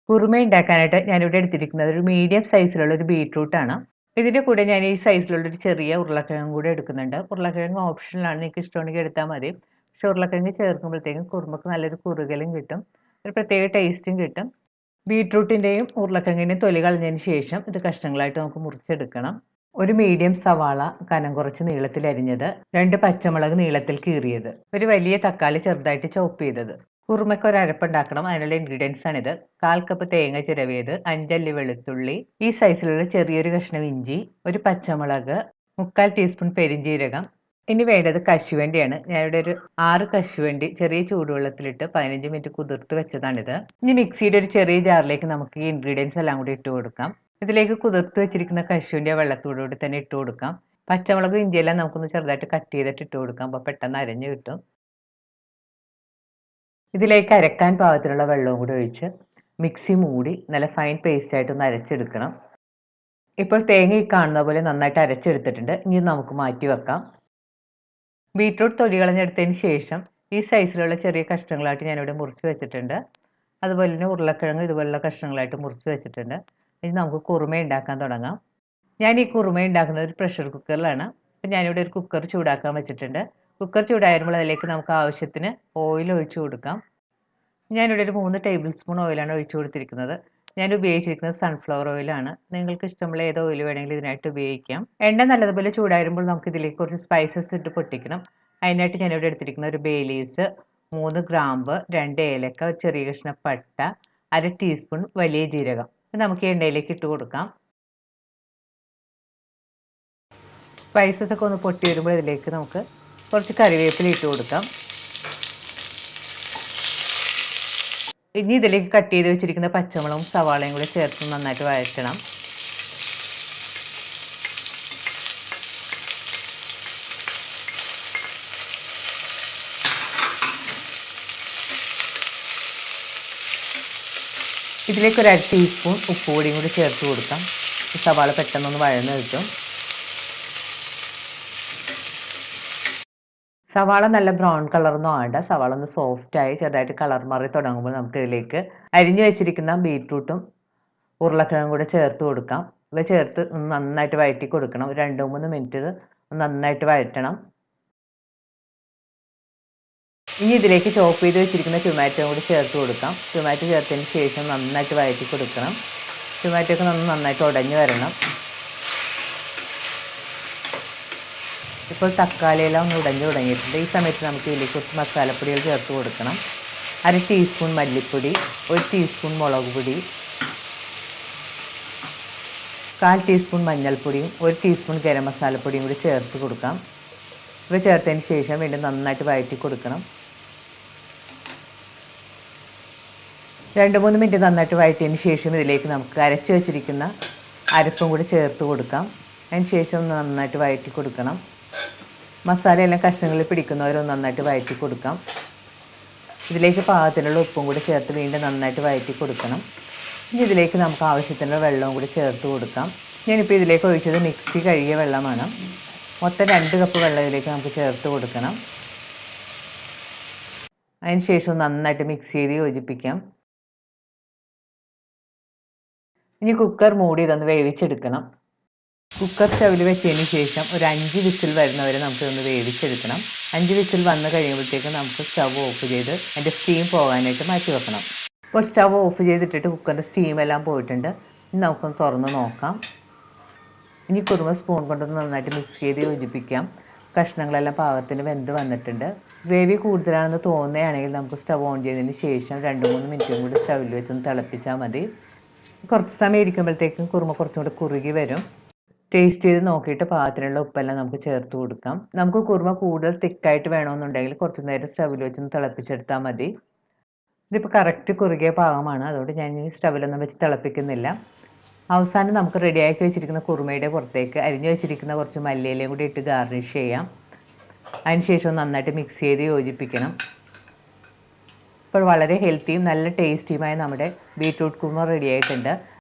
കുറുമ ഉണ്ടാക്കാനായിട്ട് ഞാനിവിടെ എടുത്തിരിക്കുന്നത് ഒരു മീഡിയം സൈസിലുള്ള ഒരു ബീട്രൂട്ടാണ്. ഇതിൻ്റെ കൂടെ ഞാൻ ഈ സൈസിലുള്ള ഒരു ചെറിയ ഉരുളക്കിഴങ്ങും കൂടെ എടുക്കുന്നുണ്ട്. ഉരുളക്കിഴങ്ങ് ഓപ്ഷണലാണ്. നിങ്ങൾക്ക് ഇഷ്ടമുണ്ടെങ്കിൽ എടുത്താൽ മതി. പക്ഷേ ഉരുളക്കിഴങ്ങ് ചേർക്കുമ്പോഴത്തേക്കും കുറുമക്ക് നല്ലൊരു കുറുകലും കിട്ടും. ഒരു പ്രത്യേക ടേസ്റ്റും കിട്ടും. ബീട്രൂട്ടിൻ്റെയും ഉരുളക്കിഴങ്ങിൻ്റെയും തൊലി കളഞ്ഞതിന് ശേഷം ഇത് കഷ്ണങ്ങളായിട്ട് നമുക്ക് മുറിച്ചെടുക്കണം. ഒരു മീഡിയം സവാള കനം കുറച്ച് നീളത്തിൽ അരിഞ്ഞത്, 2 പച്ചമുളക് നീളത്തിൽ കീറിയത്, ഒരു വലിയ തക്കാളി ചെറുതായിട്ട് ചോപ്പ് ചെയ്തത്. കുറുമയ്ക്ക് ഒരു അരപ്പുണ്ടാക്കണം. അതിനുള്ള ഇൻഗ്രീഡിയൻസ് ആണിത്. 1/4 കപ്പ് തേങ്ങ ചിരവിയത്, 5 അല്ലി വെളുത്തുള്ളി, ഈ സൈസിലുള്ള ചെറിയൊരു കഷ്ണം ഇഞ്ചി, ഒരു പച്ചമുളക്, 3/4 ടീസ്പൂൺ പെരുംജീരകം. ഇനി വേണ്ടത് കശുവണ്ടിയാണ്. ഞാനിവിടെ ഒരു 6 കശുവണ്ടി ചെറിയ ചൂടുവെള്ളത്തിലിട്ട് 15 മിനിറ്റ് കുതിർത്ത് വെച്ചതാണിത്. ഇനി മിക്സിയുടെ ഒരു ചെറിയ ജാറിലേക്ക് നമുക്ക് ഈ ഇൻഗ്രീഡിയൻസ് എല്ലാം കൂടി ഇട്ട് കൊടുക്കാം. ഇതിലേക്ക് കുതിർത്ത് വെച്ചിരിക്കുന്ന കശുവിൻ്റെ വെള്ളത്തോടുകൂടി തന്നെ ഇട്ട് കൊടുക്കാം. പച്ചമുളകും ഇഞ്ചിയെല്ലാം നമുക്കൊന്ന് ചെറുതായിട്ട് കട്ട് ചെയ്തിട്ട് ഇട്ട് കൊടുക്കാം. അപ്പോൾ പെട്ടെന്ന് അരഞ്ഞ് കിട്ടും. ഇതിലേക്ക് അരക്കാൻ പാകത്തിനുള്ള വെള്ളവും കൂടി ഒഴിച്ച് മിക്സി മൂടി നല്ല ഫൈൻ പേസ്റ്റ് ആയിട്ടൊന്ന് അരച്ചെടുക്കണം. ഇപ്പോൾ തേങ്ങ ഈ കാണുന്ന പോലെ നന്നായിട്ട് അരച്ചെടുത്തിട്ടുണ്ട്. ഇനി നമുക്ക് മാറ്റി വെക്കാം. ബീട്രൂട്ട് തൊലി കളഞ്ഞെടുത്തതിന് ശേഷം ഈ സൈസിലുള്ള ചെറിയ കഷ്ണങ്ങളായിട്ട് ഞാനിവിടെ മുറിച്ച് വെച്ചിട്ടുണ്ട്. അതുപോലെ തന്നെ ഉരുളക്കിഴങ്ങ് ഇതുപോലുള്ള കഷ്ണങ്ങളായിട്ട് മുറിച്ച് വെച്ചിട്ടുണ്ട്. ഇനി നമുക്ക് കുറുമ ഉണ്ടാക്കാൻ തുടങ്ങാം. ഞാൻ ഈ കുറുമ ഉണ്ടാക്കുന്നത് ഒരു പ്രഷർ കുക്കറിലാണ്. അപ്പം ഞാനിവിടെ ഒരു കുക്കർ ചൂടാക്കാൻ വെച്ചിട്ടുണ്ട്. കുക്കർ ചൂടായിരുമ്പോൾ അതിലേക്ക് നമുക്ക് ആവശ്യത്തിന് ഓയിൽ ഒഴിച്ചു കൊടുക്കാം. ഞാനിവിടെ ഒരു 3 ടേബിൾ സ്പൂൺ ഓയിലാണ് ഒഴിച്ചു കൊടുത്തിരിക്കുന്നത്. ഞാൻ ഉപയോഗിച്ചിരിക്കുന്നത് സൺഫ്ലവർ ഓയിലാണ്. നിങ്ങൾക്ക് ഇഷ്ടമുള്ള ഏത് ഓയിൽ വേണമെങ്കിലും ഇതിനായിട്ട് ഉപയോഗിക്കാം. എണ്ണ നല്ലതുപോലെ ചൂടായിരുമ്പോൾ നമുക്ക് ഇതിലേക്ക് കുറച്ച് സ്പൈസസ് ഇട്ട് പൊട്ടിക്കണം. അതിനായിട്ട് ഞാനിവിടെ എടുത്തിരിക്കുന്ന ഒരു ബേ ലീവ്സ്, 3 ഗ്രാമ്പ്, 2 ഏലക്ക, ഒരു ചെറിയ കഷ്ണം പട്ട, 1/2 ടീസ്പൂൺ വലിയ ജീരകം. ഇത് നമുക്ക് ഈ എണ്ണയിലേക്ക് ഇട്ട് കൊടുക്കാം. സ്പൈസസ് ഒക്കെ ഒന്ന് പൊട്ടി വരുമ്പോൾ ഇതിലേക്ക് നമുക്ക് കുറച്ച് കറിവേപ്പില ഇട്ട് കൊടുക്കാം. ഇനി ഇതിലേക്ക് കട്ട് ചെയ്ത് വെച്ചിരിക്കുന്ന പച്ചമുളകും സവാളയും കൂടി ചേർത്ത് നന്നായിട്ട് വഴറ്റണം. ഇതിലേക്ക് ഒരു 1/2 ടീസ്പൂൺ ഉപ്പ് പൊടിയും കൂടി ചേർത്ത് കൊടുക്കാം. സവാള പെട്ടെന്നൊന്ന് വഴന്ന് കിട്ടും. സവാള നല്ല ബ്രൗൺ കളറൊന്നും ആകണ്ട. സവാള ഒന്ന് സോഫ്റ്റായി ചെറുതായിട്ട് കളർ മാറി തുടങ്ങുമ്പോൾ നമുക്ക് ഇതിലേക്ക് അരിഞ്ഞു വെച്ചിരിക്കുന്ന ബീട്രൂട്ടും ഉരുളക്കിഴങ്ങും കൂടെ ചേർത്ത് കൊടുക്കാം. ഇവ ചേർത്ത് ഒന്ന് നന്നായിട്ട് വഴറ്റി കൊടുക്കണം. ഒരു 2-3 മിനിറ്റ് നന്നായിട്ട് വഴറ്റണം. ഇനി ഇതിലേക്ക് ചോപ്പ് ചെയ്ത് വെച്ചിരിക്കുന്ന ടൊമാറ്റോ കൂടി ചേർത്ത് കൊടുക്കാം. ടൊമാറ്റോ ചേർത്തതിന് ശേഷം നന്നായിട്ട് വഴറ്റി കൊടുക്കണം. ടൊമാറ്റോ ഒക്കെ നന്നായിട്ട് ഉടഞ്ഞു വരണം. ഇപ്പോൾ തക്കാളിയെല്ലാം ഒന്ന് ഉടഞ്ഞു തുടങ്ങിയിട്ടുണ്ട്. ഈ സമയത്ത് നമുക്ക് ഇതിലേക്ക് കുറച്ച് മസാലപ്പൊടികൾ ചേർത്ത് കൊടുക്കണം. 1/2 ടീസ്പൂൺ മല്ലിപ്പൊടി, 1 ടീസ്പൂൺ മുളക് പൊടി, 1/4 ടീസ്പൂൺ മഞ്ഞൾപ്പൊടിയും 1 ടീസ്പൂൺ ഗരം മസാലപ്പൊടിയും കൂടി ചേർത്ത് കൊടുക്കാം. ഇവ ചേർത്തതിന് ശേഷം വീണ്ടും നന്നായിട്ട് വഴറ്റി കൊടുക്കണം. 2-3 മിനിറ്റ് നന്നായിട്ട് വഴറ്റിയതിന് ശേഷം ഇതിലേക്ക് നമുക്ക് അരച്ച് വെച്ചിരിക്കുന്ന അരപ്പും കൂടി ചേർത്ത് കൊടുക്കാം. അതിന് ശേഷം ഒന്ന് നന്നായിട്ട് വഴറ്റി കൊടുക്കണം. മസാലയെല്ലാം കഷ്ണങ്ങളിൽ പിടിക്കുന്നവരൊന്ന് നന്നായിട്ട് വഴറ്റി കൊടുക്കാം. ഇതിലേക്ക് പാകത്തിനുള്ള ഉപ്പും കൂടി ചേർത്ത് വീണ്ടും നന്നായിട്ട് വഴറ്റി കൊടുക്കണം. ഇനി ഇതിലേക്ക് നമുക്ക് ആവശ്യത്തിനുള്ള വെള്ളവും കൂടി ചേർത്ത് കൊടുക്കാം. ഞാനിപ്പോൾ ഇതിലേക്ക് ഒഴിച്ചത് മിക്സി കഴുകിയ വെള്ളമാണ്. മൊത്തം 2 കപ്പ് വെള്ളം ഇതിലേക്ക് നമുക്ക് ചേർത്ത് കൊടുക്കണം. അതിന് ശേഷം നന്നായിട്ട് മിക്സ് ചെയ്ത് യോജിപ്പിക്കാം. ഇനി കുക്കർ മൂടി ഇതൊന്ന് വേവിച്ചെടുക്കണം. കുക്കർ സ്റ്റവിൽ വെച്ചതിന് ശേഷം ഒരു 5 വിസിൽ വരുന്നവരെ നമുക്കിതൊന്ന് വേവിച്ചെടുക്കണം. 5 വിസിൽ വന്ന് കഴിയുമ്പോഴത്തേക്കും നമുക്ക് സ്റ്റവ് ഓഫ് ചെയ്ത് അതിൻ്റെ സ്റ്റീം പോകാനായിട്ട് മാറ്റി വെക്കണം. ഇപ്പോൾ സ്റ്റവ് ഓഫ് ചെയ്തിട്ടിട്ട് കുക്കറിൻ്റെ സ്റ്റീമെല്ലാം പോയിട്ടുണ്ട്. ഇനി നമുക്കൊന്ന് തുറന്ന് നോക്കാം. ഇനി കുറുമ സ്പൂൺ കൊണ്ടൊന്ന് നന്നായിട്ട് മിക്സ് ചെയ്ത് യോജിപ്പിക്കാം. കഷ്ണങ്ങളെല്ലാം പാകത്തിന് വെന്ത് വന്നിട്ടുണ്ട്. ഗ്രേവി കൂടുതലാണെന്ന് തോന്നുകയാണെങ്കിൽ നമുക്ക് സ്റ്റവ് ഓൺ ചെയ്തതിന് ശേഷം 2-3 മിനിറ്റും കൂടി സ്റ്റവിൽ വെച്ചൊന്ന് തിളപ്പിച്ചാൽ മതി. കുറച്ച് സമയം ഇരിക്കുമ്പോഴത്തേക്കും കുറുമ കുറച്ചും കൂടി കുറുകി വരും. ടേസ്റ്റ് ചെയ്ത് നോക്കിയിട്ട് പാകത്തിനുള്ള ഉപ്പെല്ലാം നമുക്ക് ചേർത്ത് കൊടുക്കാം. നമുക്ക് കുറുമ കൂടുതൽ തിക്കായിട്ട് വേണമെന്നുണ്ടെങ്കിൽ കുറച്ച് നേരം സ്റ്റവിൽ വെച്ചൊന്ന് തിളപ്പിച്ചെടുത്താൽ മതി. ഇതിപ്പോൾ കറക്റ്റ് കുറുകിയ പാകമാണ്. അതുകൊണ്ട് ഞാൻ ഈ സ്റ്റവിലൊന്നും വെച്ച് തിളപ്പിക്കുന്നില്ല. അവസാനം നമുക്ക് റെഡിയാക്കി വെച്ചിരിക്കുന്ന കുറുമയുടെ പുറത്തേക്ക് അരിഞ്ഞു വെച്ചിരിക്കുന്ന കുറച്ച് മല്ലിയിലയും കൂടി ഇട്ട് ഗാർണിഷ് ചെയ്യാം. അതിനുശേഷം നന്നായിട്ട് മിക്സ് ചെയ്ത് യോജിപ്പിക്കണം. ഇപ്പോൾ വളരെ ഹെൽത്തിയും നല്ല ടേസ്റ്റിയുമായ നമ്മുടെ ബീട്രൂട്ട് കുറുമ റെഡി ആയിട്ടുണ്ട്.